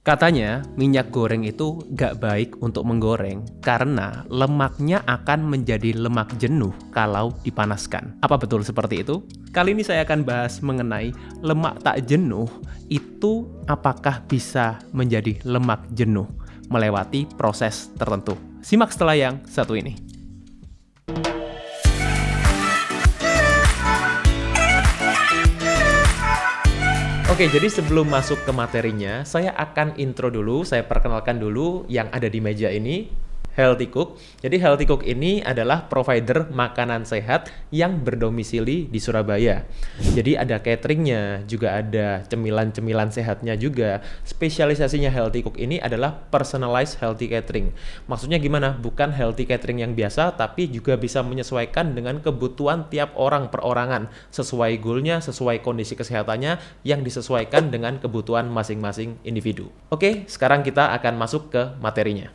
Katanya minyak goreng itu gak baik untuk menggoreng karena lemaknya akan menjadi lemak jenuh kalau dipanaskan. Apa betul seperti itu? Kali ini saya akan bahas mengenai lemak tak jenuh itu apakah bisa menjadi lemak jenuh melewati proses tertentu. Simak setelah yang satu ini. Oke, jadi sebelum masuk ke materinya, saya akan intro dulu, saya perkenalkan dulu yang ada di meja ini, Healthy Cook. Jadi Healthy Cook ini adalah provider makanan sehat yang berdomisili di Surabaya. Jadi ada cateringnya, juga ada cemilan-cemilan sehatnya juga. Spesialisasinya Healthy Cook ini adalah personalized healthy catering. Maksudnya gimana? Bukan healthy catering yang biasa, tapi juga bisa menyesuaikan dengan kebutuhan tiap orang perorangan. Sesuai goalnya, sesuai kondisi kesehatannya, yang disesuaikan dengan kebutuhan masing-masing individu. Oke, sekarang kita akan masuk ke materinya.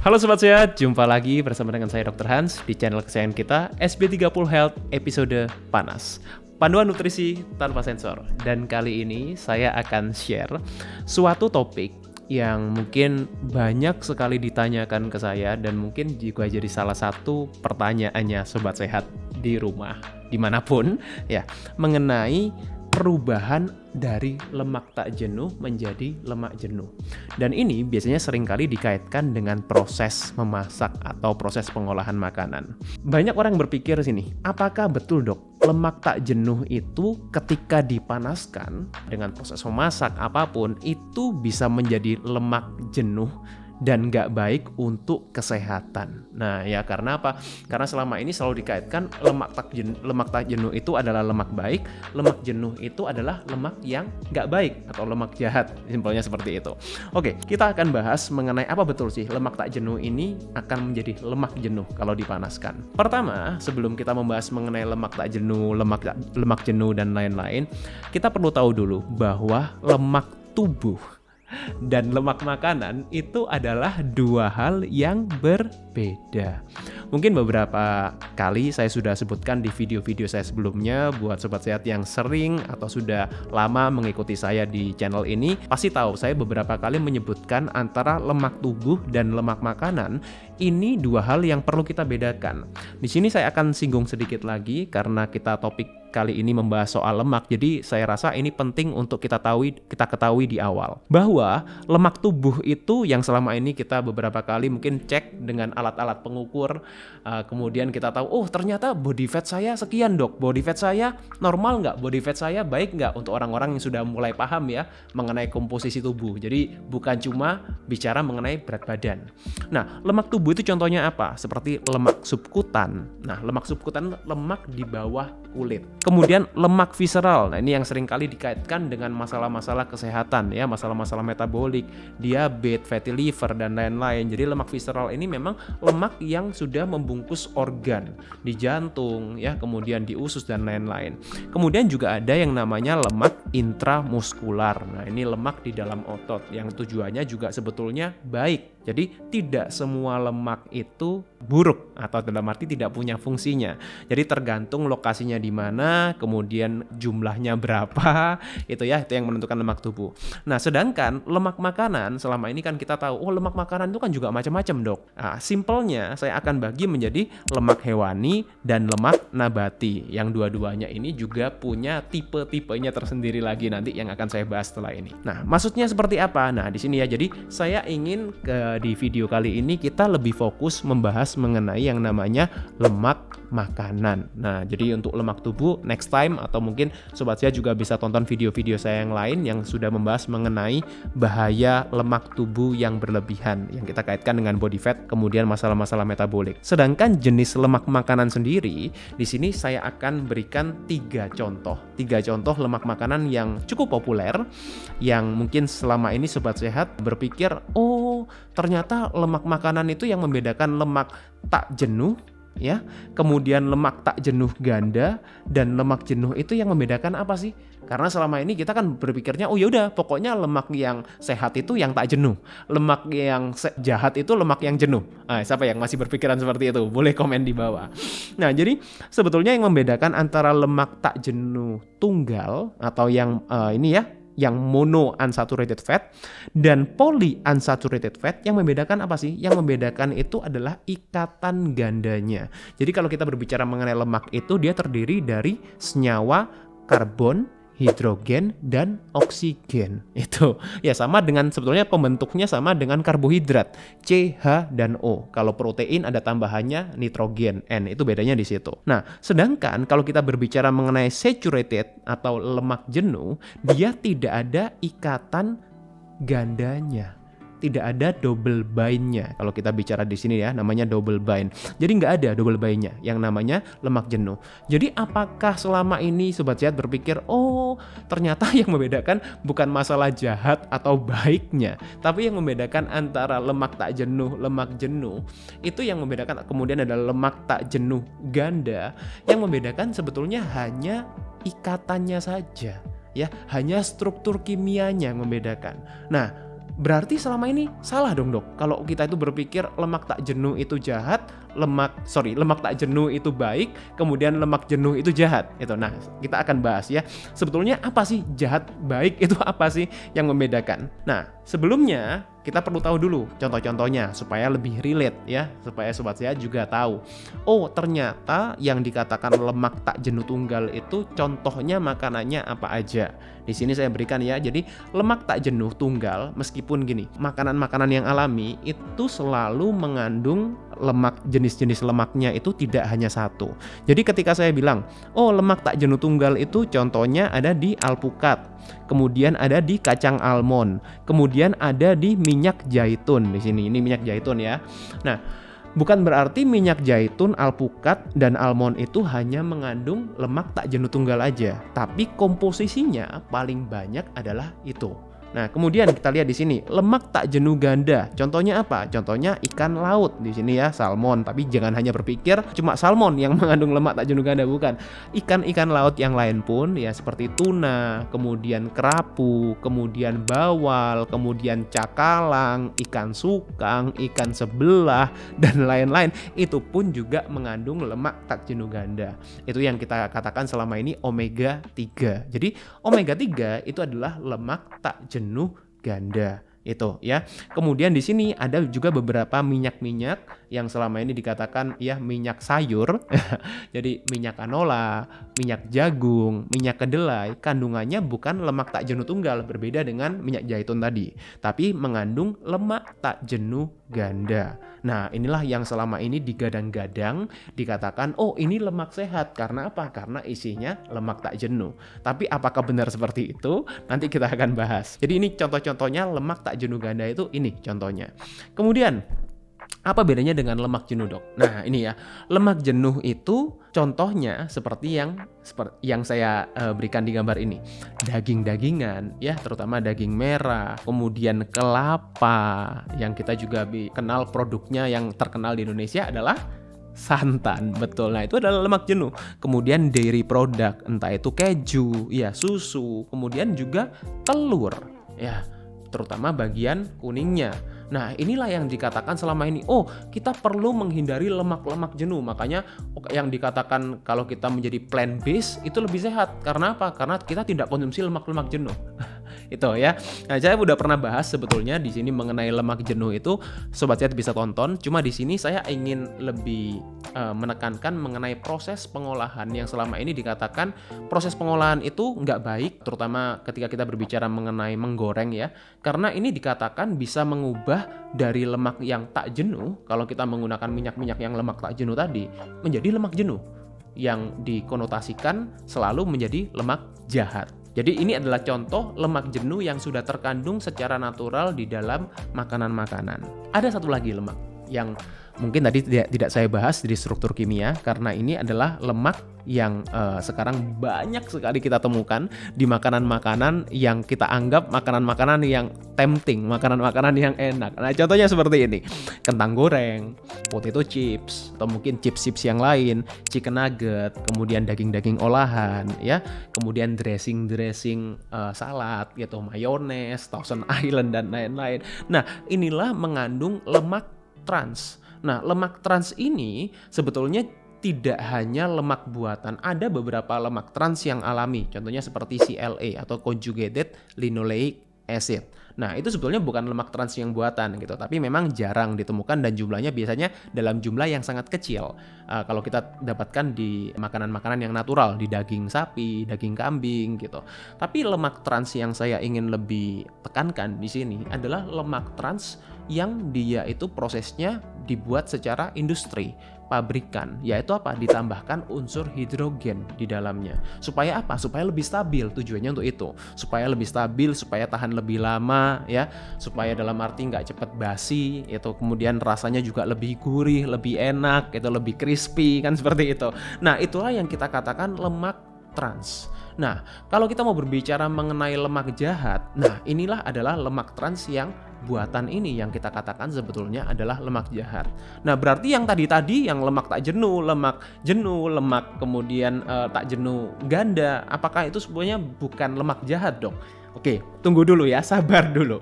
Halo Sobat Sehat, jumpa lagi bersama dengan saya Dr. Hans di channel kesayangan kita SB30 Health episode Panas. Panduan nutrisi tanpa sensor. Dan kali ini saya akan share suatu topik yang mungkin banyak sekali ditanyakan ke saya dan mungkin juga jadi salah satu pertanyaannya Sobat Sehat di rumah, dimanapun ya, mengenai perubahan dari lemak tak jenuh menjadi lemak jenuh. Dan ini biasanya seringkali dikaitkan dengan proses memasak atau proses pengolahan makanan. Banyak orang berpikir sini, apakah betul dok, lemak tak jenuh itu ketika dipanaskan dengan proses memasak apapun, itu bisa menjadi lemak jenuh dan nggak baik untuk kesehatan. Nah ya, karena apa? Karena selama ini selalu dikaitkan lemak tak jenuh itu adalah lemak baik, lemak jenuh itu adalah lemak yang nggak baik atau lemak jahat, simpelnya seperti itu. Oke, kita akan bahas mengenai apa betul sih lemak tak jenuh ini akan menjadi lemak jenuh kalau dipanaskan. Pertama, sebelum kita membahas mengenai lemak tak jenuh, lemak jenuh dan lain-lain, kita perlu tahu dulu bahwa lemak tubuh dan lemak makanan itu adalah dua hal yang berbeda. Mungkin beberapa kali saya sudah sebutkan di video-video saya sebelumnya. Buat Sobat Sehat yang sering atau sudah lama mengikuti saya di channel ini, pasti tahu saya beberapa kali menyebutkan antara lemak tubuh dan lemak makanan. Ini dua hal yang perlu kita bedakan. Di sini saya akan singgung sedikit lagi karena kita topik kali ini membahas soal lemak. Jadi saya rasa ini penting untuk kita ketahui di awal. Bahwa lemak tubuh itu yang selama ini kita beberapa kali mungkin cek dengan alat-alat pengukur. Kemudian kita tahu, oh ternyata body fat saya sekian dok. Body fat saya normal nggak? Body fat saya baik nggak? Untuk orang-orang yang sudah mulai paham ya mengenai komposisi tubuh. Jadi bukan cuma bicara mengenai berat badan. Nah, lemak tubuh itu contohnya apa? Seperti lemak subkutan. Nah, lemak subkutan lemak di bawah kulit. Kemudian lemak visceral. Nah, ini yang sering kali dikaitkan dengan masalah-masalah kesehatan ya, masalah-masalah metabolik, diabetes, fatty liver dan lain-lain. Jadi lemak visceral ini memang lemak yang sudah membungkus organ di jantung ya, kemudian di usus dan lain-lain. Kemudian juga ada yang namanya lemak intramuskular. Nah, ini lemak di dalam otot yang tujuannya juga sebetulnya baik. Jadi tidak semua lemak itu buruk atau dalam arti tidak punya fungsinya. Jadi tergantung lokasinya di mana, kemudian jumlahnya berapa, itu ya, itu yang menentukan lemak tubuh. Nah, sedangkan lemak makanan selama ini kan kita tahu, oh lemak makanan itu kan juga macam-macam dok. Nah, simpelnya saya akan bagi menjadi lemak hewani dan lemak nabati. Yang dua-duanya ini juga punya tipe-tipenya tersendiri lagi nanti yang akan saya bahas setelah ini. Nah, maksudnya seperti apa? Nah, di sini ya. Jadi saya ingin di video kali ini kita lebih fokus membahas mengenai yang namanya lemak makanan. Nah, jadi untuk lemak tubuh next time atau mungkin Sobat Sehat juga bisa tonton video-video saya yang lain yang sudah membahas mengenai bahaya lemak tubuh yang berlebihan yang kita kaitkan dengan body fat, kemudian masalah-masalah metabolik. Sedangkan jenis lemak makanan sendiri, di sini saya akan berikan 3 contoh lemak makanan yang cukup populer yang mungkin selama ini Sobat Sehat berpikir, oh ternyata lemak makanan itu yang membedakan lemak tak jenuh ya, kemudian lemak tak jenuh ganda dan lemak jenuh itu yang membedakan apa sih? Karena selama ini kita kan berpikirnya oh ya udah pokoknya lemak yang sehat itu yang tak jenuh, lemak yang jahat itu lemak yang jenuh. Siapa yang masih berpikiran seperti itu? Boleh komen di bawah. Nah, jadi sebetulnya yang membedakan antara lemak tak jenuh tunggal atau yang ini ya yang monounsaturated fat dan polyunsaturated fat. Yang membedakan apa sih? Yang membedakan itu adalah ikatan gandanya. Jadi kalau kita berbicara mengenai lemak itu dia terdiri dari senyawa karbon, hidrogen, dan oksigen. Itu ya sama dengan sebetulnya pembentuknya sama dengan karbohidrat C, H, dan O. Kalau protein ada tambahannya nitrogen N, itu bedanya di situ. Nah, sedangkan kalau kita berbicara mengenai saturated atau lemak jenuh, dia tidak ada ikatan gandanya. Tidak ada double bind-nya. Kalau kita bicara di sini ya, namanya double bind. Jadi nggak ada double bind-nya yang namanya lemak jenuh. Jadi apakah selama ini Sobat Sehat berpikir, oh ternyata yang membedakan bukan masalah jahat atau baiknya, tapi yang membedakan antara lemak tak jenuh, lemak jenuh, itu yang membedakan kemudian adalah lemak tak jenuh ganda. Yang membedakan sebetulnya hanya ikatannya saja, ya, hanya struktur kimianya yang membedakan. Nah, berarti selama ini salah dong dok. Kalau kita itu berpikir lemak tak jenuh itu jahat, lemak tak jenuh itu baik, kemudian lemak jenuh itu jahat. Itu. Nah, kita akan bahas ya. Sebetulnya apa sih jahat, baik itu apa sih yang membedakan? Nah, sebelumnya kita perlu tahu dulu contoh-contohnya supaya lebih relate ya, supaya Sobat Sehat juga tahu. Oh, ternyata yang dikatakan lemak tak jenuh tunggal itu contohnya makanannya apa aja. Di sini saya berikan ya. Jadi lemak tak jenuh tunggal meskipun gini, makanan-makanan yang alami itu selalu mengandung lemak, jenis-jenis lemaknya itu tidak hanya satu. Jadi ketika saya bilang, oh lemak tak jenuh tunggal itu contohnya ada di alpukat, kemudian ada di kacang almond, kemudian ada di minyak zaitun. Di sini ini minyak zaitun ya. Nah, bukan berarti minyak zaitun, alpukat, dan almond itu hanya mengandung lemak tak jenuh tunggal aja, tapi komposisinya paling banyak adalah itu. Nah, kemudian kita lihat di sini lemak tak jenuh ganda. Contohnya apa? Contohnya ikan laut di sini ya, salmon. Tapi jangan hanya berpikir cuma salmon yang mengandung lemak tak jenuh ganda, bukan. Ikan-ikan laut yang lain pun ya seperti tuna, kemudian kerapu, kemudian bawal, kemudian cakalang, ikan sukang, ikan sebelah dan lain-lain itu pun juga mengandung lemak tak jenuh ganda. Itu yang kita katakan selama ini omega 3. Jadi omega 3 itu adalah lemak tak jenuh ganda itu ya. Kemudian di sini ada juga beberapa minyak-minyak yang selama ini dikatakan ya minyak sayur. Jadi minyak canola, minyak jagung, minyak kedelai, kandungannya bukan lemak tak jenuh tunggal, berbeda dengan minyak zaitun tadi, tapi mengandung lemak tak jenuh ganda. Nah, inilah yang selama ini digadang-gadang dikatakan, oh ini lemak sehat. Karena apa? Karena isinya lemak tak jenuh. Tapi apakah benar seperti itu? Nanti kita akan bahas. Jadi ini contoh-contohnya lemak tak jenuh ganda itu ini contohnya. Kemudian apa bedanya dengan lemak jenuh dok? Nah ini ya, lemak jenuh itu contohnya seperti yang saya berikan di gambar ini. Daging-dagingan ya, terutama daging merah, kemudian kelapa, yang kita juga kenal produknya yang terkenal di Indonesia adalah santan, betul. Nah itu adalah lemak jenuh. Kemudian dairy product, entah itu keju, ya susu, kemudian juga telur, ya terutama bagian kuningnya. Nah inilah yang dikatakan selama ini, oh kita perlu menghindari lemak-lemak jenuh. Makanya yang dikatakan kalau kita menjadi plant based itu lebih sehat. Karena apa? Karena kita tidak konsumsi lemak-lemak jenuh. Itu ya. Nah, saya udah pernah bahas sebetulnya di sini mengenai lemak jenuh itu, Sobat Sehat bisa tonton. Cuma di sini saya ingin lebih menekankan mengenai proses pengolahan yang selama ini dikatakan proses pengolahan itu nggak baik, terutama ketika kita berbicara mengenai menggoreng ya. Karena ini dikatakan bisa mengubah dari lemak yang tak jenuh, kalau kita menggunakan minyak-minyak yang lemak tak jenuh tadi, menjadi lemak jenuh yang dikonotasikan selalu menjadi lemak jahat. Jadi ini adalah contoh lemak jenuh yang sudah terkandung secara natural di dalam makanan-makanan. Ada satu lagi lemak yang mungkin tadi tidak saya bahas di struktur kimia, karena ini adalah lemak yang sekarang banyak sekali kita temukan di makanan-makanan yang kita anggap makanan-makanan yang tempting, makanan-makanan yang enak. Nah contohnya seperti ini, kentang goreng, potato chips, atau mungkin chips-chips yang lain, chicken nugget, kemudian daging-daging olahan, ya, kemudian dressing salad, gitu, mayones, Thousand Island dan lain-lain. Nah inilah mengandung lemak trans. Nah, lemak trans ini sebetulnya tidak hanya lemak buatan, ada beberapa lemak trans yang alami, contohnya seperti CLA atau conjugated linoleic acid. Nah, itu sebetulnya bukan lemak trans yang buatan gitu, tapi memang jarang ditemukan dan jumlahnya biasanya dalam jumlah yang sangat kecil. Kalau kita dapatkan di makanan-makanan yang natural, di daging sapi, daging kambing gitu. Tapi lemak trans yang saya ingin lebih tekankan di sini adalah lemak trans yang dia itu prosesnya dibuat secara industri, pabrikan, yaitu apa? Ditambahkan unsur hidrogen di dalamnya. Supaya apa? Supaya lebih stabil, tujuannya untuk itu. Supaya lebih stabil, supaya tahan lebih lama ya, supaya dalam arti nggak cepat basi, itu kemudian rasanya juga lebih gurih, lebih enak, itu lebih crispy kan seperti itu. Nah, itulah yang kita katakan lemak trans. Nah, kalau kita mau berbicara mengenai lemak jahat, nah inilah adalah lemak trans yang buatan ini yang kita katakan sebetulnya adalah lemak jahat. Nah, berarti yang tadi yang lemak tak jenuh, lemak kemudian tak jenuh ganda, apakah itu sebenarnya bukan lemak jahat dong? Oke, tunggu dulu ya, sabar dulu.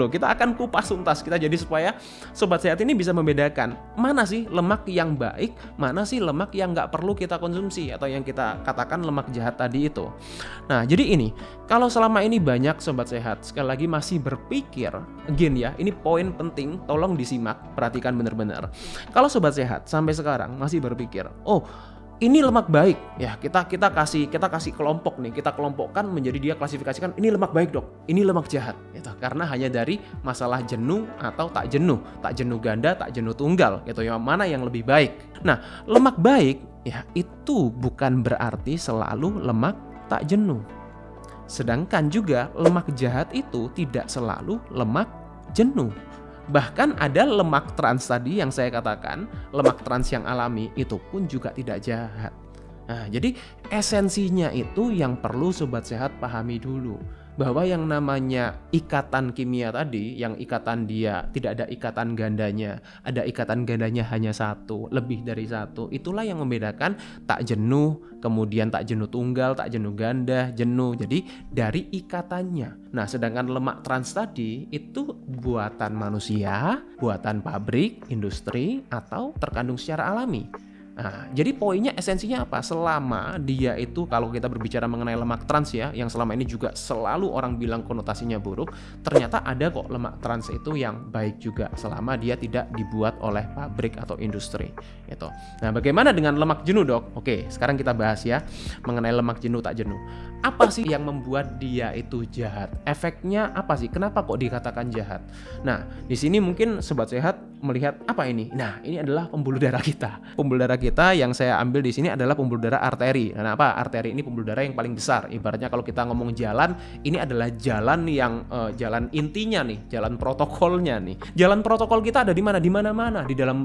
Kita akan kupas tuntas kita jadi supaya sobat sehat ini bisa membedakan mana sih lemak yang baik, mana sih lemak yang nggak perlu kita konsumsi atau yang kita katakan lemak jahat tadi itu. Nah, jadi ini, kalau selama ini banyak sobat sehat sekali lagi masih berpikir, again ya, ini poin penting, tolong disimak, perhatikan benar-benar. Kalau sobat sehat sampai sekarang masih berpikir, oh ini lemak baik ya, kita kasih kelompok nih, kita kelompokkan menjadi dia klasifikasikan ini lemak baik dok, ini lemak jahat gitu, karena hanya dari masalah jenuh atau tak jenuh ganda, tak jenuh tunggal gitu, yang mana yang lebih baik. Nah, lemak baik ya itu bukan berarti selalu lemak tak jenuh, sedangkan juga lemak jahat itu tidak selalu lemak jenuh. Bahkan ada lemak trans tadi yang saya katakan, lemak trans yang alami itu pun juga tidak jahat. Nah, jadi esensinya itu yang perlu sobat sehat pahami dulu. Bahwa yang namanya ikatan kimia tadi, yang ikatan dia tidak ada ikatan gandanya, ada ikatan gandanya hanya satu, lebih dari satu. Itulah yang membedakan tak jenuh, kemudian tak jenuh tunggal, tak jenuh ganda, jenuh. Jadi dari ikatannya. Nah, sedangkan lemak trans tadi itu buatan manusia, buatan pabrik, industri, atau terkandung secara alami. Nah, jadi poinnya esensinya apa? Selama dia itu, kalau kita berbicara mengenai lemak trans ya, yang selama ini juga selalu orang bilang konotasinya buruk, ternyata ada kok lemak trans itu yang baik juga selama dia tidak dibuat oleh pabrik atau industri gitu. Nah, bagaimana dengan lemak jenuh dok? Oke, sekarang kita bahas ya mengenai lemak jenuh tak jenuh. Apa sih yang membuat dia itu jahat? Efeknya apa sih? Kenapa kok dikatakan jahat? Nah, di sini mungkin sobat sehat melihat apa ini? Nah, ini adalah pembuluh darah kita. Pembuluh darah kita yang saya ambil di sini adalah pembuluh darah arteri. Nah, apa? Arteri ini pembuluh darah yang paling besar. Ibaratnya kalau kita ngomong jalan, ini adalah jalan yang jalan intinya nih, jalan protokolnya nih. Jalan protokol kita ada di mana? Di mana-mana di dalam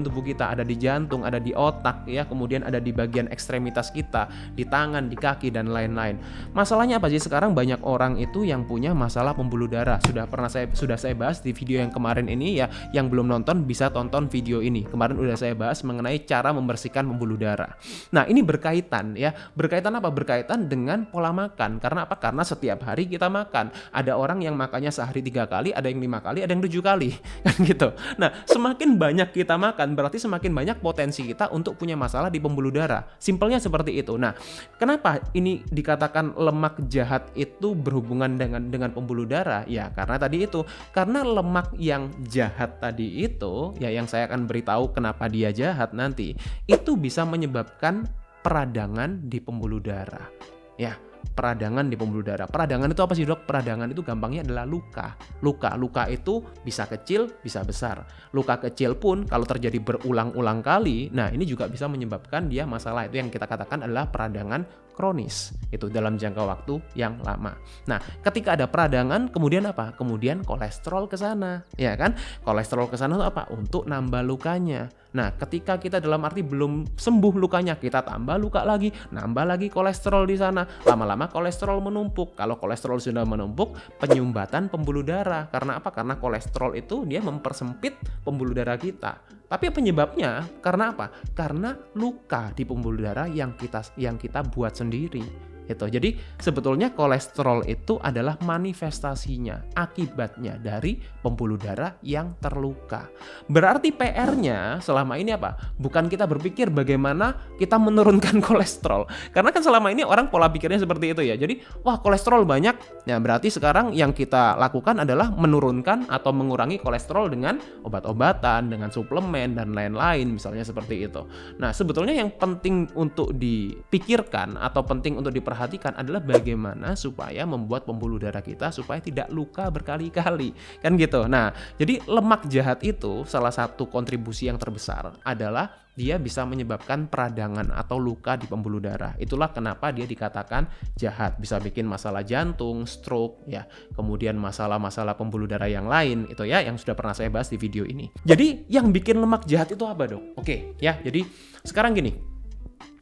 tubuh kita, ada di jantung, ada di otak ya, kemudian ada di bagian ekstremitas kita, di tangan, di kaki dan lain-lain. Masalahnya apa sih? Sekarang banyak orang itu yang punya masalah pembuluh darah. Sudah saya bahas di video yang kemarin ini ya. Yang belum nonton bisa tonton video ini. Kemarin udah saya bahas mengenai cara membersihkan pembuluh darah. Nah, ini berkaitan ya. Berkaitan apa? Berkaitan dengan pola makan. Karena apa? Karena setiap hari kita makan. Ada orang yang makannya sehari 3 kali, ada yang 5 kali, ada yang 7 kali. Kan gitu. Nah, semakin banyak kita makan, berarti semakin banyak potensi kita untuk punya masalah di pembuluh darah. Simpelnya seperti itu. Nah, kenapa ini dikatakan lemak jahat itu berhubungan dengan pembuluh darah? Ya, karena tadi itu. Karena lemak yang jahat tadi itu, ya yang saya akan beritahu kenapa dia jahat nanti, itu bisa menyebabkan peradangan di pembuluh darah. Ya, peradangan di pembuluh darah. Peradangan itu apa sih dok? Peradangan itu gampangnya adalah luka. Luka itu bisa kecil, bisa besar. Luka kecil pun kalau terjadi berulang-ulang kali, nah ini juga bisa menyebabkan dia masalah. Itu yang kita katakan adalah peradangan kronis, itu dalam jangka waktu yang lama. Nah, ketika ada peradangan, kemudian apa? Kemudian kolesterol ke sana, ya kan? Kolesterol ke sana itu apa? Untuk nambah lukanya. Nah, ketika kita dalam arti belum sembuh lukanya, kita tambah luka lagi, nambah lagi kolesterol di sana. Lama-lama kolesterol menumpuk. Kalau kolesterol sudah menumpuk, penyumbatan pembuluh darah. Karena apa? Karena kolesterol itu dia mempersempit pembuluh darah kita. Tapi penyebabnya karena apa? Karena luka di pembuluh darah yang kita buat sendiri. Itu. Jadi sebetulnya kolesterol itu adalah manifestasinya, akibatnya dari pembuluh darah yang terluka. Berarti PR-nya selama ini apa? Bukan kita berpikir bagaimana kita menurunkan kolesterol. Karena kan selama ini orang pola pikirnya seperti itu ya. Jadi, wah kolesterol banyak. Nah, berarti sekarang yang kita lakukan adalah menurunkan atau mengurangi kolesterol dengan obat-obatan, dengan suplemen dan lain-lain, misalnya seperti itu. Nah, sebetulnya yang penting untuk dipikirkan atau penting untuk diperhatikan adalah bagaimana supaya membuat pembuluh darah kita supaya tidak luka berkali-kali, kan gitu. Nah, jadi lemak jahat itu salah satu kontribusi yang terbesar adalah dia bisa menyebabkan peradangan atau luka di pembuluh darah. Itulah kenapa dia dikatakan jahat. Bisa bikin masalah jantung, stroke, ya, kemudian masalah-masalah pembuluh darah yang lain, itu ya, yang sudah pernah saya bahas di video ini. Jadi yang bikin lemak jahat itu apa dong? Oke, ya, jadi sekarang gini.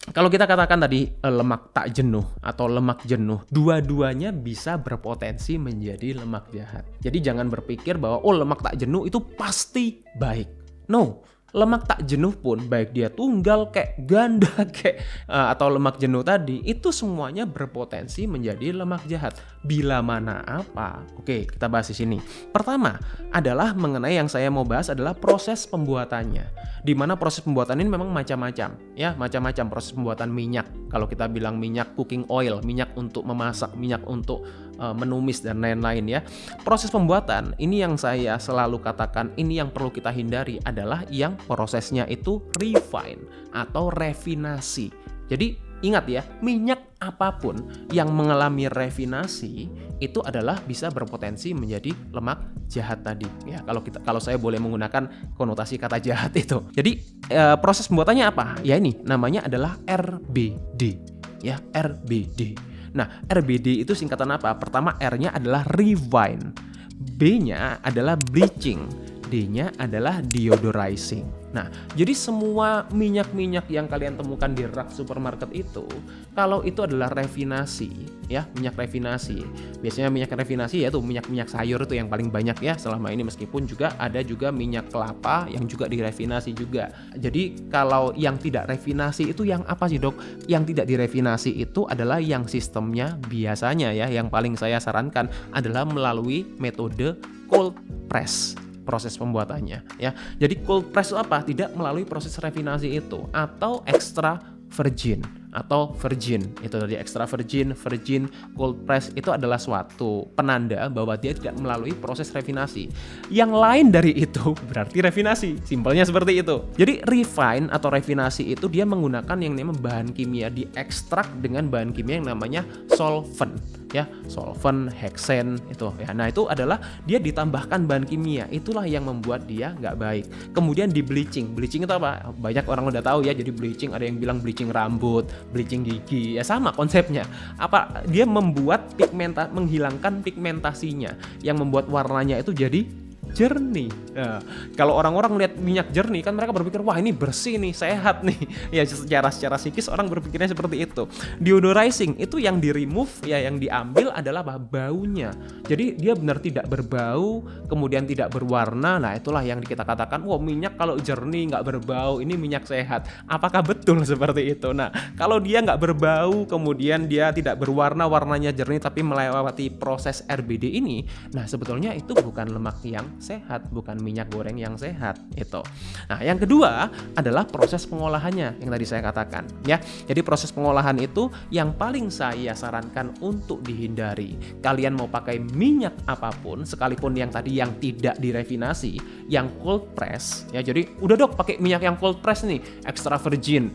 Kalau kita katakan tadi lemak tak jenuh atau lemak jenuh, dua-duanya bisa berpotensi menjadi lemak jahat. Jadi jangan berpikir bahwa lemak tak jenuh itu pasti baik. No, lemak tak jenuh pun baik dia tunggal kayak ganda kayak atau lemak jenuh tadi itu semuanya berpotensi menjadi lemak jahat. Bila mana apa? Oke, kita bahas di sini. Pertama adalah mengenai yang saya mau bahas adalah proses pembuatannya. Di mana proses pembuatan ini memang macam-macam, ya, macam-macam proses pembuatan minyak. Kalau kita bilang minyak cooking oil, minyak untuk memasak, minyak untuk menumis dan lain-lain ya. Proses pembuatan ini yang saya selalu katakan ini yang perlu kita hindari adalah yang prosesnya itu refine atau refinasi. Jadi ingat ya, minyak apapun yang mengalami refinasi itu adalah bisa berpotensi menjadi lemak jahat tadi. Ya, kalau saya boleh menggunakan konotasi kata jahat itu. Jadi proses pembuatannya apa? Ya ini namanya adalah RBD. Ya, RBD. Nah, RBD itu singkatan apa? Pertama R-nya adalah refine. B-nya adalah bleaching. D-nya adalah deodorizing. Nah, jadi semua minyak-minyak yang kalian temukan di rak supermarket itu, kalau itu adalah refinasi, ya, minyak refinasi. Biasanya minyak refinasi yaitu minyak-minyak sayur itu yang paling banyak ya selama ini, meskipun juga ada juga minyak kelapa yang juga direfinasi juga. Jadi kalau yang tidak refinasi itu yang apa sih dok? Yang tidak direfinasi itu adalah yang sistemnya biasanya ya, yang paling saya sarankan adalah melalui metode cold press. Proses pembuatannya ya. Jadi cold press itu apa? Tidak melalui proses refinasi itu atau extra virgin atau virgin. Itu tadi extra virgin, virgin, cold press itu adalah suatu penanda bahwa dia tidak melalui proses refinasi. Yang lain dari itu berarti refinasi. Simpelnya seperti itu. Jadi refine atau refinasi itu dia menggunakan yang namanya bahan kimia diekstrak dengan bahan kimia yang namanya solvent. Ya, solvent, heksen itu ya. Nah, itu adalah dia ditambahkan bahan kimia. Itulah yang membuat dia nggak baik. Kemudian di bleaching. Bleaching itu apa? Banyak orang udah tahu ya. Jadi bleaching ada yang bilang bleaching rambut, bleaching gigi. Ya sama konsepnya. Apa? Dia membuat menghilangkan pigmentasinya yang membuat warnanya itu jadi jernih. Nah, kalau orang-orang melihat minyak jernih kan mereka berpikir wah ini bersih nih, sehat nih. Ya secara psikis orang berpikirnya seperti itu. Deodorizing itu yang di-remove ya, yang diambil adalah baunya. Jadi dia benar tidak berbau, kemudian tidak berwarna. Nah, itulah yang kita katakan, wah minyak kalau jernih nggak berbau, ini minyak sehat. Apakah betul seperti itu? Nah, kalau dia nggak berbau, kemudian dia tidak berwarna, warnanya jernih tapi melewati proses RBD ini, nah sebetulnya itu bukan lemak yang sehat, bukan minyak goreng yang sehat itu. Nah, yang kedua adalah proses pengolahannya yang tadi saya katakan ya. Jadi proses pengolahan itu yang paling saya sarankan untuk dihindari. Kalian mau pakai minyak apapun, sekalipun yang tadi yang tidak direfinasi, yang cold press ya. Jadi udah dok pakai minyak yang cold press nih, extra virgin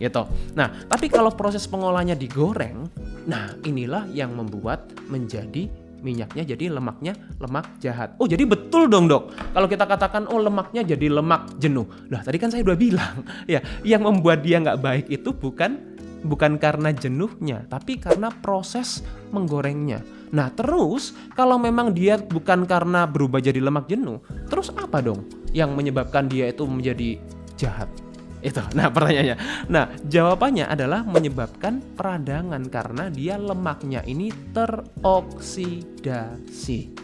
gitu. Nah, tapi kalau proses pengolahannya digoreng, nah inilah yang membuat menjadi minyaknya jadi lemaknya lemak jahat. Oh jadi betul dong dok. Kalau kita katakan oh lemaknya jadi lemak jenuh. Nah tadi kan saya udah bilang ya, yang membuat dia nggak baik itu bukan karena jenuhnya, tapi karena proses menggorengnya. Nah terus kalau memang dia bukan karena berubah jadi lemak jenuh, terus apa dong yang menyebabkan dia itu menjadi jahat? Itu. Nah, pertanyaannya. Nah, jawabannya adalah menyebabkan peradangan karena dia lemaknya ini teroksidasi.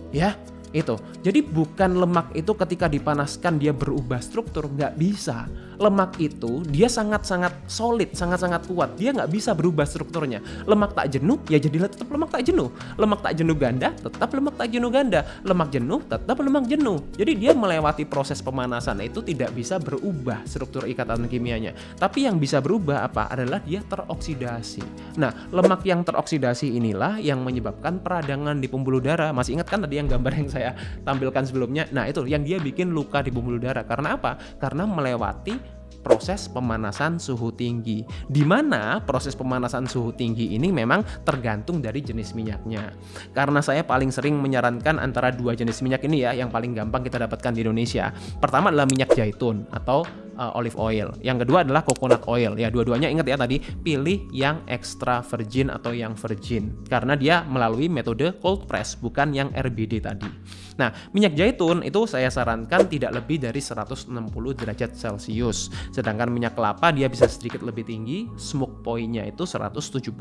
Ya, itu. Jadi bukan lemak itu ketika dipanaskan dia berubah struktur, nggak bisa. lemak itu dia sangat-sangat solid, sangat-sangat kuat. Dia nggak bisa berubah strukturnya. Lemak tak jenuh ya jadilah tetap lemak tak jenuh. Lemak tak jenuh ganda tetap lemak tak jenuh ganda. Lemak jenuh tetap lemak jenuh. Jadi dia melewati proses pemanasan itu tidak bisa berubah struktur ikatan kimianya. Tapi yang bisa berubah apa? Adalah dia teroksidasi. Nah, lemak yang teroksidasi inilah yang menyebabkan peradangan di pembuluh darah. Masih ingat kan tadi yang gambar yang saya tampilkan sebelumnya? Nah, itu yang dia bikin luka di pembuluh darah. Karena apa? Karena melewati proses pemanasan suhu tinggi, di mana proses pemanasan suhu tinggi ini memang tergantung dari jenis minyaknya. Karena saya paling sering menyarankan antara dua jenis minyak ini ya, yang paling gampang kita dapatkan di Indonesia. Pertama adalah minyak zaitun atau olive oil. Yang kedua adalah coconut oil. Ya, dua-duanya ingat ya tadi, pilih yang extra virgin atau yang virgin. Karena dia melalui metode cold press, bukan yang RBD tadi. Nah, minyak zaitun itu saya sarankan tidak lebih dari 160 derajat Celcius. Sedangkan minyak kelapa dia bisa sedikit lebih tinggi, smoke point-nya itu 177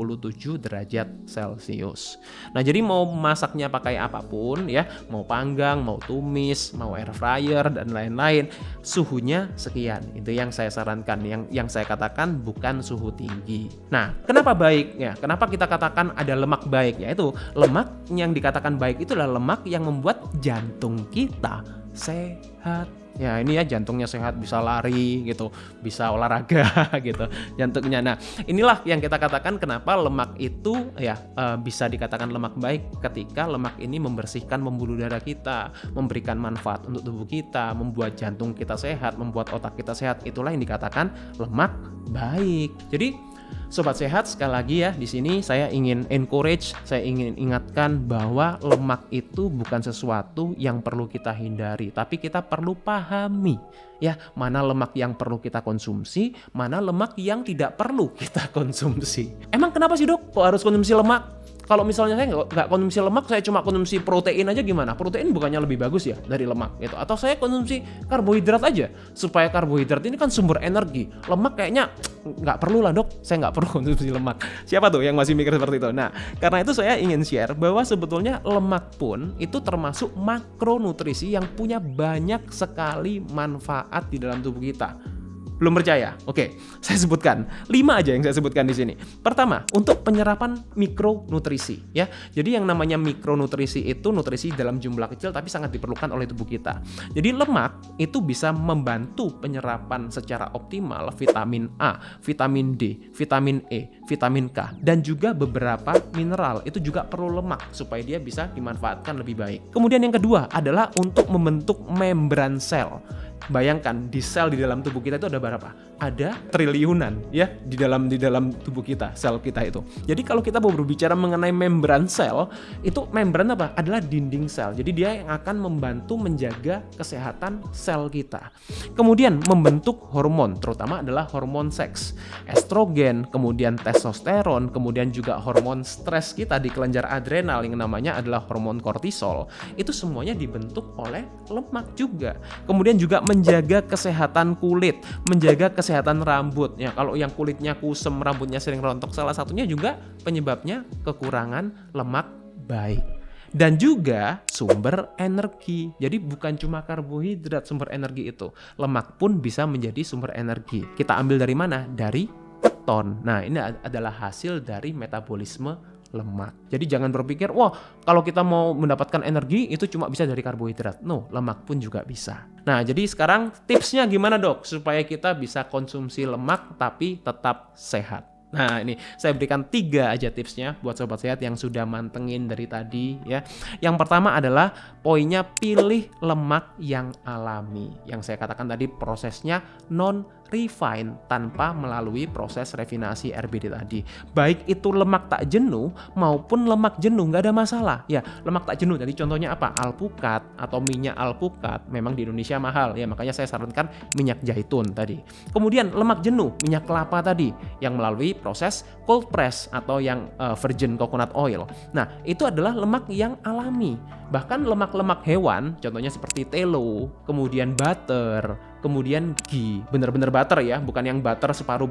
derajat Celcius. Nah, jadi mau masaknya pakai apapun ya, mau panggang, mau tumis, mau air fryer dan lain-lain, suhunya sekian. Itu yang saya sarankan, yang saya katakan bukan suhu tinggi. Nah, kenapa baik? Ya, kenapa kita katakan ada lemak baik? Yaitu lemak yang dikatakan baik itu adalah lemak yang membuat jantung kita sehat. Ya, ini ya jantungnya sehat, bisa lari gitu, bisa olahraga gitu jantungnya. Nah, inilah yang kita katakan kenapa lemak itu ya bisa dikatakan lemak baik ketika lemak ini membersihkan pembuluh darah kita, memberikan manfaat untuk tubuh kita, membuat jantung kita sehat, membuat otak kita sehat. Itulah yang dikatakan lemak baik. Jadi Sobat Sehat, sekali lagi ya, di sini saya ingin encourage, saya ingin ingatkan bahwa lemak itu bukan sesuatu yang perlu kita hindari, tapi kita perlu pahami ya, mana lemak yang perlu kita konsumsi, mana lemak yang tidak perlu kita konsumsi. Emang kenapa sih dok, kok harus konsumsi lemak? Kalau misalnya saya nggak konsumsi lemak, saya cuma konsumsi protein aja gimana? Protein bukannya lebih bagus ya dari lemak gitu? Atau saya konsumsi karbohidrat aja, supaya karbohidrat ini kan sumber energi. Lemak kayaknya nggak perlu lah dok, saya nggak perlu konsumsi lemak. Siapa tuh yang masih mikir seperti itu? Nah, karena itu saya ingin share bahwa sebetulnya lemak pun itu termasuk makronutrisi yang punya banyak sekali manfaat di dalam tubuh kita. Belum percaya? Oke, saya sebutkan 5 aja yang saya sebutkan di sini. Pertama, untuk penyerapan mikronutrisi ya. Jadi yang namanya mikronutrisi itu nutrisi dalam jumlah kecil tapi sangat diperlukan oleh tubuh kita. Jadi lemak itu bisa membantu penyerapan secara optimal vitamin A, vitamin D, vitamin E, vitamin K, dan juga beberapa mineral. Itu juga perlu lemak supaya dia bisa dimanfaatkan lebih baik. Kemudian yang kedua adalah untuk membentuk membran sel. Bayangkan di sel di dalam tubuh kita itu ada berapa? Ada triliunan ya di dalam tubuh kita, sel kita itu. Jadi kalau kita mau berbicara mengenai membran sel, itu membran apa? Adalah dinding sel. Jadi dia yang akan membantu menjaga kesehatan sel kita. Kemudian membentuk hormon, terutama adalah hormon seks, estrogen, kemudian testosteron, kemudian juga hormon stres kita di kelenjar adrenal yang namanya adalah hormon kortisol. Itu semuanya dibentuk oleh lemak juga. Kemudian juga menjaga kesehatan kulit, menjaga kesehatan rambut. Ya, kalau yang kulitnya kusem, rambutnya sering rontok, salah satunya juga penyebabnya kekurangan lemak baik. Dan juga sumber energi. Jadi bukan cuma karbohidrat sumber energi itu. Lemak pun bisa menjadi sumber energi. Kita ambil dari mana? Dari keton. Nah, ini adalah hasil dari metabolisme lemak. Jadi jangan berpikir, wah kalau kita mau mendapatkan energi itu cuma bisa dari karbohidrat. No, lemak pun juga bisa. Nah, jadi sekarang tipsnya gimana dok? Supaya kita bisa konsumsi lemak tapi tetap sehat. Nah, ini saya berikan 3 aja tipsnya buat sobat sehat yang sudah mantengin dari tadi ya. Yang pertama adalah poinnya pilih lemak yang alami. Yang saya katakan tadi prosesnya non-refine tanpa melalui proses refinasi RBD tadi. Baik itu lemak tak jenuh maupun lemak jenuh nggak ada masalah. Ya, lemak tak jenuh tadi contohnya apa? Alpukat atau minyak alpukat. Memang di Indonesia mahal ya, makanya saya sarankan minyak zaitun tadi. Kemudian lemak jenuh, minyak kelapa tadi yang melalui proses cold press atau yang virgin coconut oil. Nah, itu adalah lemak yang alami. Bahkan lemak-lemak hewan, contohnya seperti telo, kemudian butter, kemudian ghee, bener-bener butter ya, bukan yang butter separuh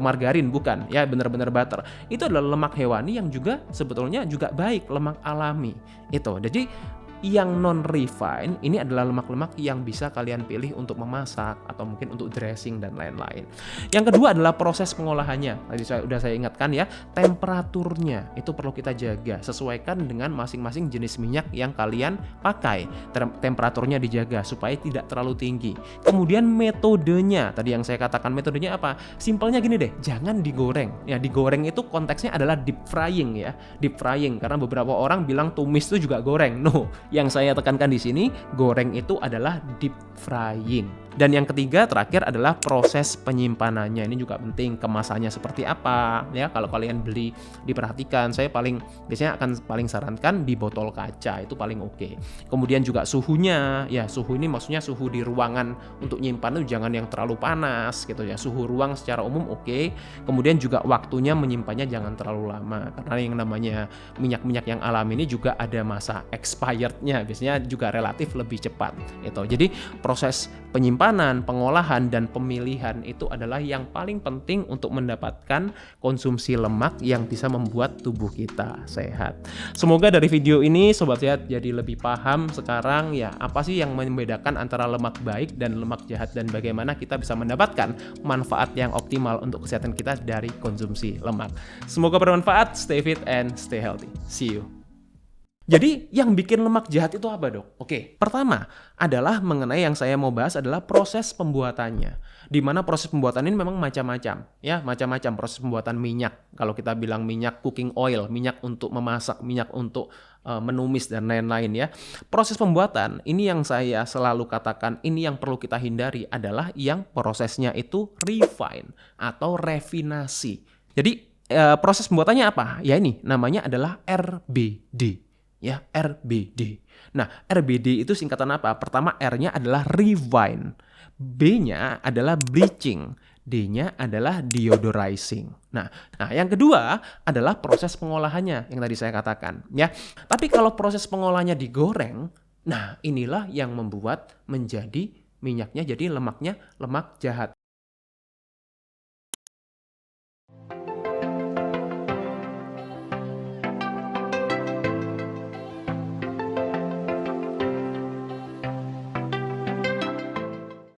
margarin, bukan ya, bener-bener butter. Itu adalah lemak hewani yang juga sebetulnya juga baik, lemak alami. Itu. Jadi yang non-refined ini adalah lemak-lemak yang bisa kalian pilih untuk memasak atau mungkin untuk dressing dan lain-lain. Yang kedua adalah proses pengolahannya. Tadi saya ingatkan ya, temperaturnya itu perlu kita jaga, sesuaikan dengan masing-masing jenis minyak yang kalian pakai. Temperaturnya dijaga supaya tidak terlalu tinggi. Kemudian metodenya, tadi yang saya katakan metodenya apa? Simpelnya gini deh, jangan digoreng. Ya, digoreng itu konteksnya adalah deep frying ya. Deep frying karena beberapa orang bilang tumis itu juga goreng. No, yang saya tekankan di sini, goreng itu adalah deep frying. Dan yang ketiga terakhir adalah proses penyimpanannya. Ini juga penting, kemasannya seperti apa ya. Kalau kalian beli, diperhatikan. Saya biasanya akan paling sarankan di botol kaca, itu paling oke. Kemudian juga suhunya, ya suhu ini maksudnya suhu di ruangan untuk nyimpan itu jangan yang terlalu panas gitu ya. Suhu ruang secara umum oke. Kemudian juga waktunya menyimpannya jangan terlalu lama, karena yang namanya minyak-minyak yang alami ini juga ada masa expirednya, biasanya juga relatif lebih cepat gitu. Jadi proses penyimpanan, pengolahan, dan pemilihan itu adalah yang paling penting untuk mendapatkan konsumsi lemak yang bisa membuat tubuh kita sehat. Semoga dari video ini Sobat Sehat jadi lebih paham sekarang ya apa sih yang membedakan antara lemak baik dan lemak jahat dan bagaimana kita bisa mendapatkan manfaat yang optimal untuk kesehatan kita dari konsumsi lemak. Semoga bermanfaat, stay fit and stay healthy. See you. Jadi yang bikin lemak jahat itu apa dok? Oke, pertama adalah mengenai yang saya mau bahas adalah proses pembuatannya. Di mana proses pembuatan ini memang macam-macam, ya macam-macam proses pembuatan minyak. Kalau kita bilang minyak cooking oil, minyak untuk memasak, minyak untuk menumis dan lain-lain ya. Proses pembuatan ini yang saya selalu katakan ini yang perlu kita hindari adalah yang prosesnya itu refine atau refinasi. Jadi proses pembuatannya apa? Ya ini namanya adalah RBD. Ya, RBD. Nah, RBD itu singkatan apa? Pertama R-nya adalah refine, B-nya adalah bleaching, D-nya adalah deodorizing. Nah, yang kedua adalah proses pengolahannya yang tadi saya katakan, ya. Tapi kalau proses pengolahannya digoreng, nah inilah yang membuat menjadi minyaknya jadi lemaknya lemak jahat.